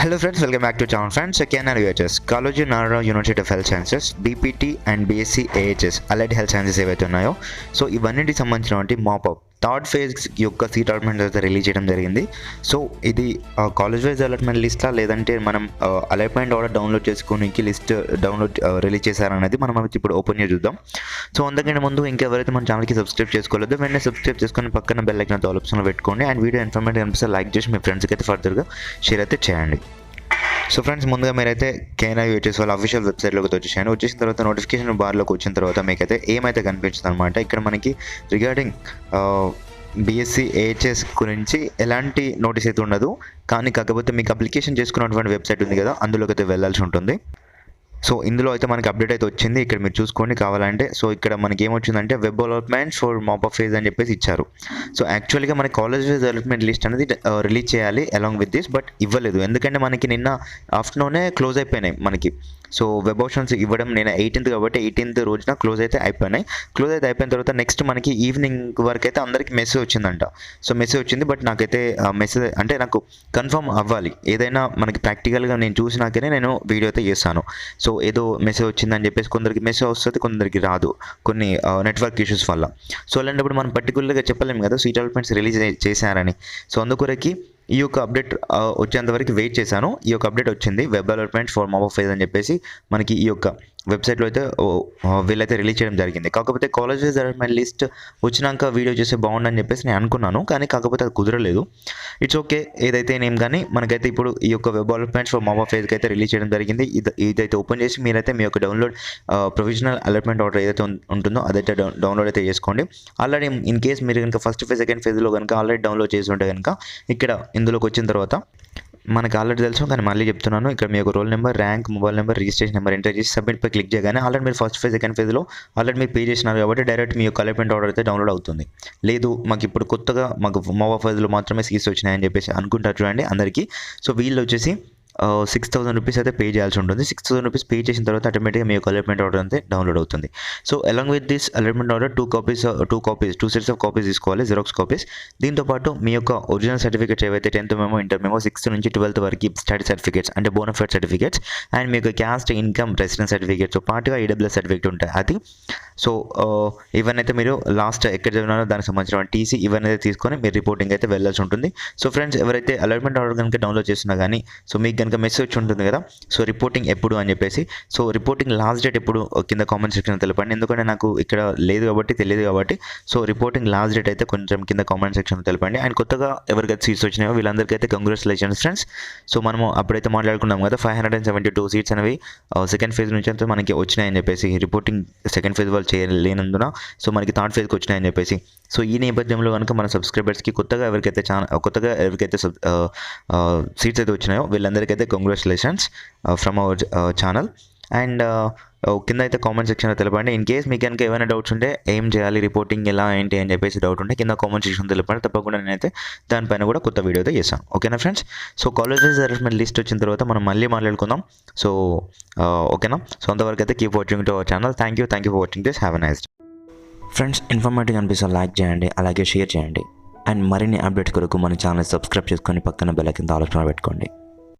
Hello friends, welcome back to channel friends. KNR UHS, College Nara University of Health Sciences, BPT and BSc AHS, Allied Health Sciences ఏవైతే ఉన్నాయో so ఇవన్నిటికి సంబంధించినటువంటి mop up third phase యొక్క seat allotment అయితే release చేయడం జరిగింది. So ఇది college wise allotment లిస్టా లేదంటే మనం అలాట్మెంట్ ఆర్డర్ డౌన్లోడ్ చేసుకోనికి లిస్ట్ డౌన్లోడ్ రిలీజ్ చేశారనేది మనం ఇప్పుడు ఓపెన్ చేసి చూద్దాం. సో అందుకని ముందు ఇంకెవరైతే మన ఛానల్కి సబ్స్క్రైబ్ చేసుకోలేదు వెంటనే సబ్స్క్రైబ్ చేసుకొని పక్కన బెల్ ఐకాన్ ఆల్ ఆప్షన్లో పెట్టుకోండి. అండ్ వీడియో ఇన్ఫర్మేటివ్ అనిపిస్తే లైక్ చేసి మీ ఫ్రెండ్స్కి అయితే ఫర్దర్గా షేర్ అయితే చేయండి. సో ఫ్రెండ్స్, ముందుగా మీరైతే KNR UHS వాళ్ళ అఫీషియల్ వెబ్సైట్లోకి వచ్చేసాను. వచ్చేసిన తర్వాత నోటిఫికేషన్ బార్లోకి వచ్చిన తర్వాత మీకైతే ఏమైతే కనిపించింది అనమాట. ఇక్కడ మనకి రిగార్డింగ్ BSc AHS గురించి ఎలాంటి నోటీస్ అయితే ఉండదు, కానీ కాకపోతే మీకు అప్లికేషన్ చేసుకున్నటువంటి వెబ్సైట్ ఉంది కదా, అందులోకి అయితే వెళ్ళాల్సి ఉంటుంది. సో ఇందులో అయితే మనకి అప్డేట్ అయితే వచ్చింది, ఇక్కడ మీరు చూసుకోండి కావాలంటే. సో ఇక్కడ మనకి ఏమొచ్చిందంటే web development for mop up phase అని చెప్పేసి ఇచ్చారు. సో యాక్చువల్గా మన కాలేజ్ వైజ్ డెవలప్మెంట్ లిస్ట్ అనేది రిలీజ్ చేయాలి అలాంగ్ విత్ దిస్, బట్ ఇవ్వలేదు. ఎందుకంటే మనకి నిన్న ఆఫ్టర్నూనే క్లోజ్ అయిపోయినాయి మనకి. సో వెబ్ ఆప్షన్స్ ఇవ్వడం నేను 18th కాబట్టి 18th రోజున క్లోజ్ అయితే అయిపోయినాయి. క్లోజ్ అయితే అయిపోయిన తర్వాత నెక్స్ట్ మనకి ఈవినింగ్ వరకు అయితే అందరికీ మెసేజ్ వచ్చిందంట. సో మెసేజ్ వచ్చింది, బట్ నాకైతే మెసేజ్ అంటే నాకు కన్ఫర్మ్ అవ్వాలి. ఏదైనా మనకి ప్రాక్టికల్గా నేను చూసినాకనే నేను వీడియో అయితే చేస్తాను. సో ఏదో మెసేజ్ వచ్చిందని చెప్పేసి కొందరికి మెసేజ్ వస్తుంది, కొందరికి రాదు, కొన్ని నెట్వర్క్ ఇష్యూస్ వల్ల. సో అలాంటప్పుడు మనం పర్టికులర్గా చెప్పలేము కదా సీట్ అలాట్మెంట్స్ రిలీజ్ చేశారని. సో అందుకొరకి ఈ యొక్క అప్డేట్ వచ్చేంతవరకు వెయిట్ చేశాను. ఈ యొక్క అప్డేట్ వచ్చింది, web development for mop up phase అని చెప్పేసి మనకి ఈ యొక్క వెబ్సైట్లో అయితే వీళ్ళైతే రిలీజ్ చేయడం జరిగింది. కాకపోతే కాలేజ్ వైజ్ డెవలప్మెంట్ లిస్ట్ వచ్చినాక వీడియో చేస్తే బాగుండని చెప్పేసి నేను అనుకున్నాను, కానీ కాకపోతే అది కుదరలేదు. ఇట్స్ ఓకే, ఏదైతే నేమ్ కానీ మనకైతే ఇప్పుడు ఈ యొక్క వెబ్ డెవలప్మెంట్ ఫర్ మాపప్ ఫేజ్కి అయితే రిలీజ్ చేయడం జరిగింది. ఇదైతే ఓపెన్ చేసి మీరైతే మీ యొక్క డౌన్లోడ్ ప్రొవిజనల్ అలాట్మెంట్ ఆర్డర్ ఏదైతే ఉంటుందో అదైతే డౌన్లోడ్ అయితే చేసుకోండి. ఆల్రెడీ ఇన్ కేస్ మీరు కనుక ఫస్ట్ ఫేజ్ సెకండ్ ఫేజ్లో కనుక ఆల్రెడీ డౌన్లోడ్ చేసి ఉంటే కనుక ఇక్కడ ఇందులోకి వచ్చిన తర్వాత మనకు ఆల్రెడీ తెలుసు, కానీ మళ్ళీ చెప్తున్నాను. ఇక్కడ మీ యొక్క roll number, rank, mobile number, registration number enter చేసి సబ్మిట్ పై క్లిక్ చేయగానే ఆల్రెడీ మీరు ఫస్ట్ ఫేజ్ సెకండ్ ఫేజ్లో ఆల్రెడీ మీరు పే చేసినారు కాబట్టి డైరెక్ట్ మీ యొక్క అలాట్మెంట్ ఆర్డర్ అయితే డౌన్లోడ్ అవుతుంది. లేదు మాకు ఇప్పుడు కొత్తగా మాకు మాపప్ ఫేజ్లో మాత్రమే సీట్స్ వచ్చినాయని చెప్పేసి అనుకుంటారు చూడండి అందరికీ. సో వీళ్ళు వచ్చేసి 6,000 రూపీస్ అయితే పే చేయాల్సి ఉంటుంది. 6,000 రూపీస్ పే చేసిన తర్వాత ఆటోమేటిక్గా మీ యొక్క అలాట్మెంట్ ఆర్డర్ అయితే డౌన్లోడ్ అవుతుంది. So along with this allotment order two sets of copies తీసుకోవాలి, జిరాక్స్ కాపీస్. దీంతోపాటు మీ యొక్క ఒరిజినల్ సర్టిఫికేట్స్ ఏవైతే 10th memo, inter memo, 6th నుంచి 12th వరకు స్టడీ సర్టిఫికేట్స్ అంటే బోనఫైడ్ సర్టిఫికేట్స్ అండ్ మీ యొక్క క్యాస్ట్, ఇన్కమ్, రెసిడెన్స్ సర్టిఫికేట్స్ పాటుగా EWS సర్టిఫికేట్ ఉంటాయి అది. సో ఇవన్నైతే మీరు లాస్ట్ ఎక్కడ చదివినారో దానికి సంబంధించిన TC ఇవన్నీ అయితే తీసుకొని మీరు రిపోర్టింగ్ అయితే వెళ్ళాల్సి ఉంటుంది. సో ఫ్రెండ్స్, ఎవరైతే అలాట్మెంట్ ఆర్డర్ కనుక డౌన్లోడ్ చేస్తున్నా కానీ సో మీకు కనుక మెసేజ్ ఉంటుంది కదా సో రిపోర్టింగ్ ఎప్పుడు అని చెప్పేసి, సో రిపోర్టింగ్ లాస్ట్ డేట్ ఎప్పుడు కింద కామెంట్ సెక్షన్ తెలపండి. ఎందుకంటే నాకు ఇక్కడ లేదు కాబట్టి తెలియదు కాబట్టి సో రిపోర్టింగ్ లాస్ట్ డేట్ అయితే కొంచెం కింద కామెంట్ సెక్షన్ తెలపండి. అండ్ కొత్తగా ఎవరికైతే సీట్స్ వచ్చినాయో వీళ్ళందరికీ అయితే కంగ్రాచులేషన్స్ ఫ్రెండ్స్. సో మనము అప్పుడైతే మాట్లాడుకున్నాం కదా 572 సీట్స్ అనేవి సెకండ్ ఫేజ్ నుంచి అయితే మనకి వచ్చినాయని చెప్పేసి, రిపోర్టింగ్ సెకండ్ ఫేజ్ వాళ్ళు చేయలేనందున సో మనకి థర్డ్ ఫేజ్కి వచ్చినాయని చెప్పేసి. సో ఈ నేపథ్యంలో కనుక మన సబ్స్క్రైబర్స్కి కొత్తగా ఎవరికైతే సీట్స్ అయితే వచ్చినాయో వీళ్ళందరికైతే congratulations from our channel. And కింద అయితే కామెంట్ సెక్షన్లో తెలపండి. ఇన్ కేస్ మీకు కనుక ఏమైనా డౌట్స్ ఉంటే ఏం చేయాలి, రిపోర్టింగ్ ఎలా ఏంటి అని చెప్పేసి డౌట్ ఉంటే కింద కామెంట్ సెక్షన్ తెలపండి. తప్పకుండా నేనైతే దానిపైన కూడా కొత్త వీడియో అయితే చేస్తాను. ఓకేనా friends? So college wise allotment list వచ్చిన తర్వాత మనం మళ్ళీ మాట్లాడుకుందాం. సో ఓకేనా? సో అంతవరకు అయితే keep watching to our channel. Thank you for watching this. Have a nice day friends. Informative అనిపిస్తే లైక్ చేయండి, అలాగే షేర్ చేయండి. అండ్ మరిన్ని అప్డేట్స్ కొరకు మన ఛానల్ సబ్స్క్రైబ్ చేసుకొని పక్కన బెల్ ఐకాన్ ఆల్ ఆప్షన్ పెట్టుకోండి.